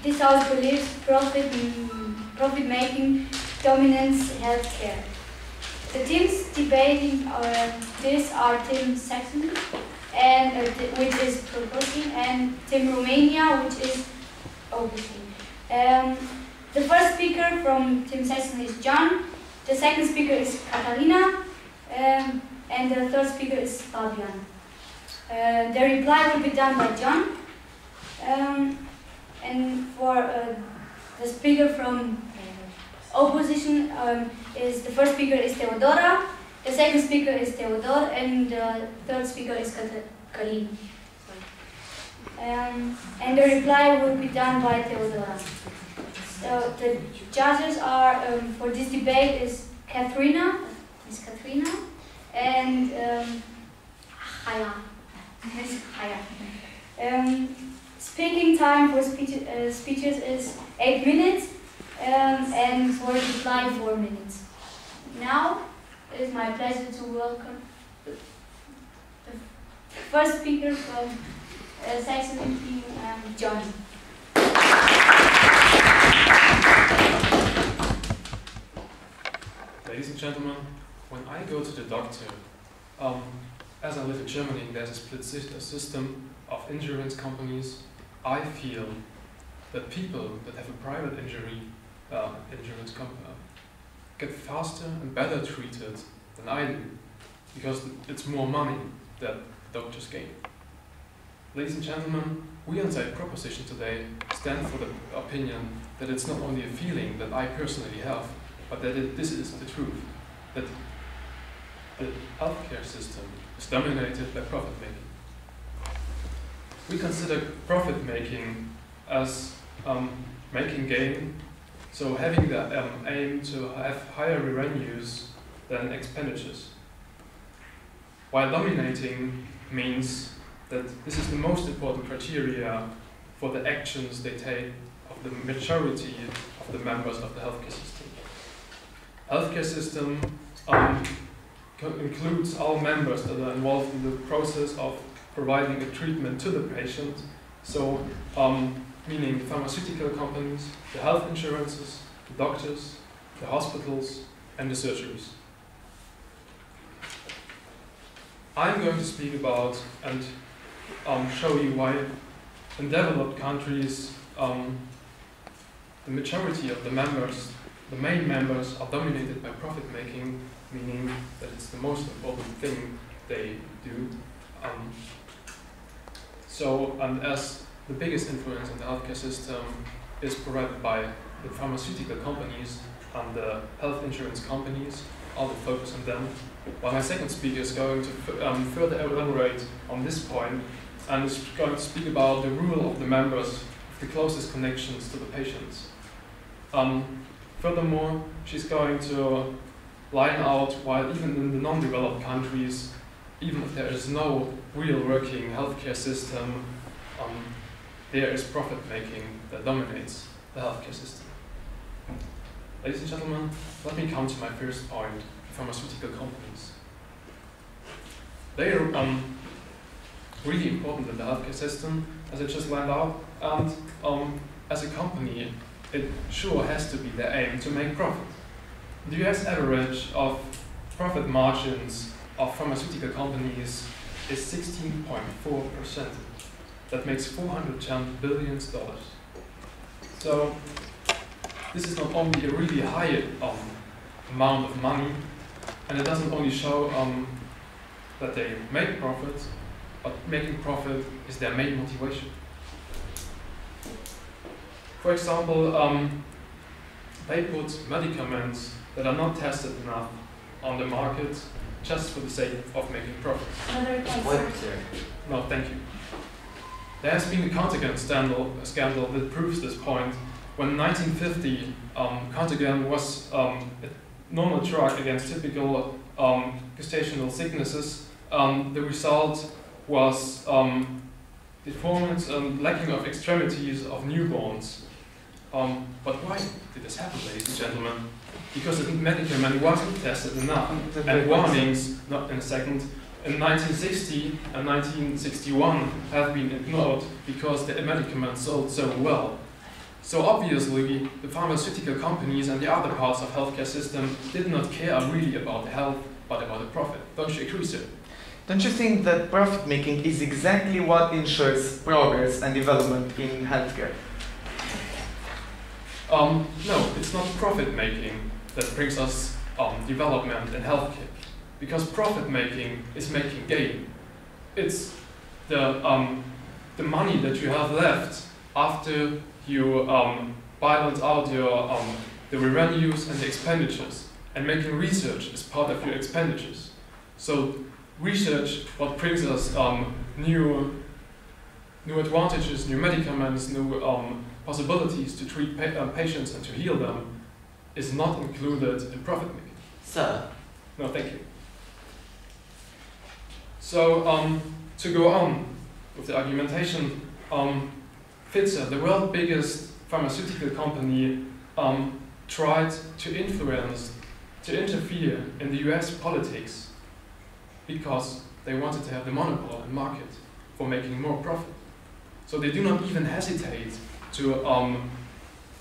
This house believes profit-making dominates healthcare. The teams debating this are Team Saxony, and which is proposing, and Team Romania, which is opposing. The first speaker from Team Saxony is John. The second speaker is Catalina, and the third speaker is Fabian. The reply will be done by John. And for the speaker from opposition is the first speaker is Theodora, the second speaker is Theodor, and the third speaker is Kalin. And the reply will be done by Theodora. So the judges are for this debate is Katrina, and Haya. Speaking time for speeches is 8 minutes, and for reply 4 minutes. Now it is my pleasure to welcome the first speaker from Saxony team, John. Ladies and gentlemen, when I go to the doctor, as I live in Germany, there's a split system of insurance companies. I feel that people that have a private insurance company get faster and better treated than I do, because it's more money that doctors gain. Ladies and gentlemen, we on Side Proposition today stand for the opinion that it's not only a feeling that I personally have, but that this is the truth, that the healthcare system is dominated by profit-making. We consider profit-making as making gain, so having the aim to have higher revenues than expenditures. While dominating means that this is the most important criteria for the actions they take of the majority of the members of the healthcare system. Healthcare system includes all members that are involved in the process of providing a treatment to the patient, so meaning pharmaceutical companies, the health insurances, the doctors, the hospitals, and the surgeries. I'm going to speak about and show you why in developed countries the majority of the members, the main members, are dominated by profit-making, meaning that it's the most important thing they do. And as the biggest influence in the healthcare system is provided by the pharmaceutical companies and the health insurance companies, I will focus on them. While my second speaker is going to further elaborate on this point and is going to speak about the role of the members with the closest connections to the patients. Furthermore, she's going to line out why even in the non-developed countries, even if there is no real working healthcare system, there is profit-making that dominates the healthcare system. Ladies and gentlemen, let me come to my first point, pharmaceutical companies. They are really important in the healthcare system, as I just lined out, and as a company, it sure has to be their aim to make profit. The US average of profit margins of pharmaceutical companies is 16.4%. That makes $410 billion. So this is not only a really high amount of money, and it doesn't only show that they make profit, but making profit is their main motivation. For example, they put medicaments that are not tested enough on the market just for the sake of making profit. No, thank you. There has been a Contagan scandal that proves this point. When in 1950, Contagan was a normal drug against typical gestational sicknesses. The result was deformity and lacking of extremities of newborns. But why did this happen, ladies and gentlemen? Because the medicament wasn't tested enough, and warnings, not in a second, in 1960 and 1961 have been ignored because the medicament sold so well. So obviously, the pharmaceutical companies and the other parts of healthcare system did not care really about the health, but about the profit. Don't you agree, sir? Don't you think that profit making is exactly what ensures progress and development in healthcare? No, it's not profit making that brings us development in healthcare, because profit making is making gain. It's the money that you have left after you balance out your the revenues and the expenditures, and making research is part of your expenditures. So research what brings us new advantages, new medicaments, new possibilities to treat patients and to heal them is not included in profit making. Sir. No, thank you. So to go on with the argumentation, Pfizer, the world's biggest pharmaceutical company, tried to interfere in the US politics because they wanted to have the monopoly and market for making more profit. So they do not even hesitate to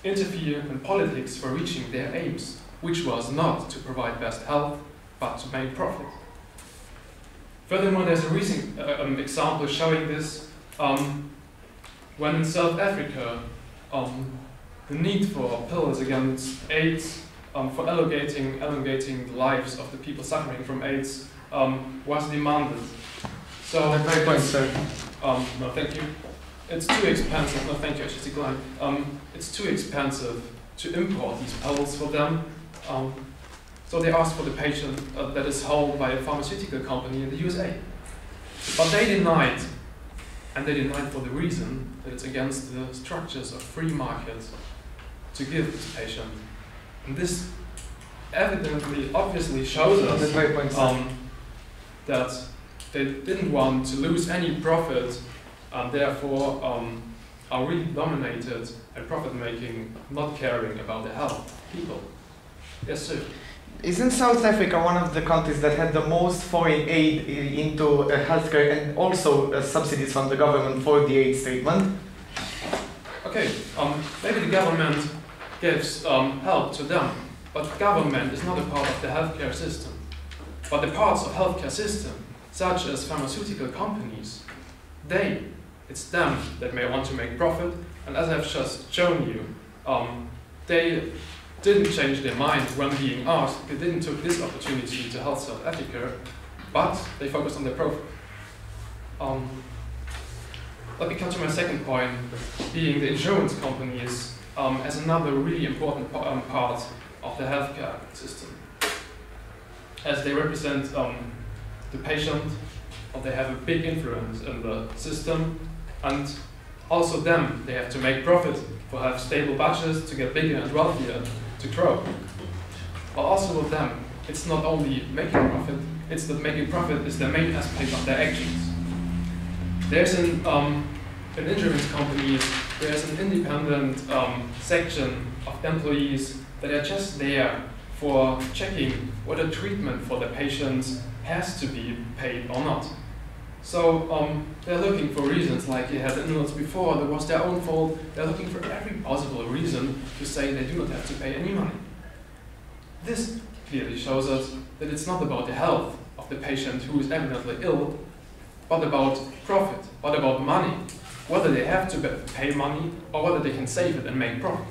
interfere in politics for reaching their aims, which was not to provide best health, but to make profit. Furthermore, there's a recent example showing this. When in South Africa, the need for pills against AIDS, for elongating the lives of the people suffering from AIDS, was demanded. So, Very point, sir. no, thank you. It's too expensive. No, thank you. I should decline. It's too expensive to import these pills for them. So they asked for the patient that is held by a pharmaceutical company in the USA. But they denied, and they denied for the reason that it's against the structures of free market to give this patient. And this obviously shows us that they didn't want to lose any profit, and therefore are really dominated in profit making, not caring about the health of people. Yes, sir. Isn't South Africa one of the countries that had the most foreign aid into healthcare and also subsidies from the government for the AIDS treatment? Okay, maybe the government gives help to them, but government is not a part of the healthcare system. But the parts of healthcare system, such as pharmaceutical companies, it's them that may want to make profit, and as I've just shown you, they didn't change their mind when being asked. They didn't take this opportunity to help South Africa, but they focused on their profit. Let me come to my second point, being the insurance companies as another really important part of the healthcare system. As they represent the patient, they have a big influence in the system, and also them, they have to make profit, to have stable budgets, to get bigger and wealthier, to grow. But also with them, it's not only making profit, it's that making profit is the main aspect of their actions. There's in insurance companies, there's an independent section of employees that are just there for checking whether treatment for the patients has to be paid or not. So they're looking for reasons, like you had an illness before, that was their own fault. They're looking for every possible reason to say they do not have to pay any money. This clearly shows us that it's not about the health of the patient who is evidently ill, but about profit, but about money, whether they have to pay money or whether they can save it and make profit.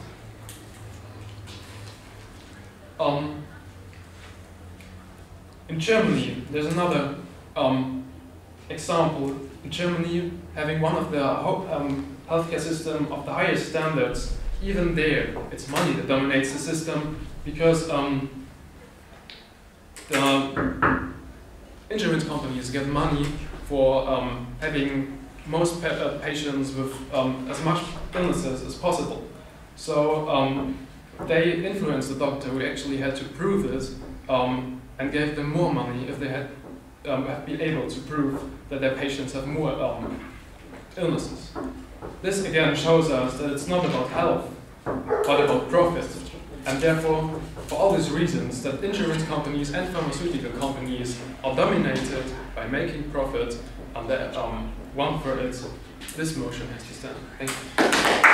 In Germany, there's another example. In Germany, having one of the healthcare system of the highest standards, even there, it's money that dominates the system, because the insurance companies get money for having most patients with as much illnesses as possible. So they influenced the doctor who actually had to prove it, and gave them more money if they had been able to prove that their patients have more illnesses. This again shows us that it's not about health, but about profit. And therefore, for all these reasons, that insurance companies and pharmaceutical companies are dominated by making profit, and that one for it, this motion has to stand. Thank you.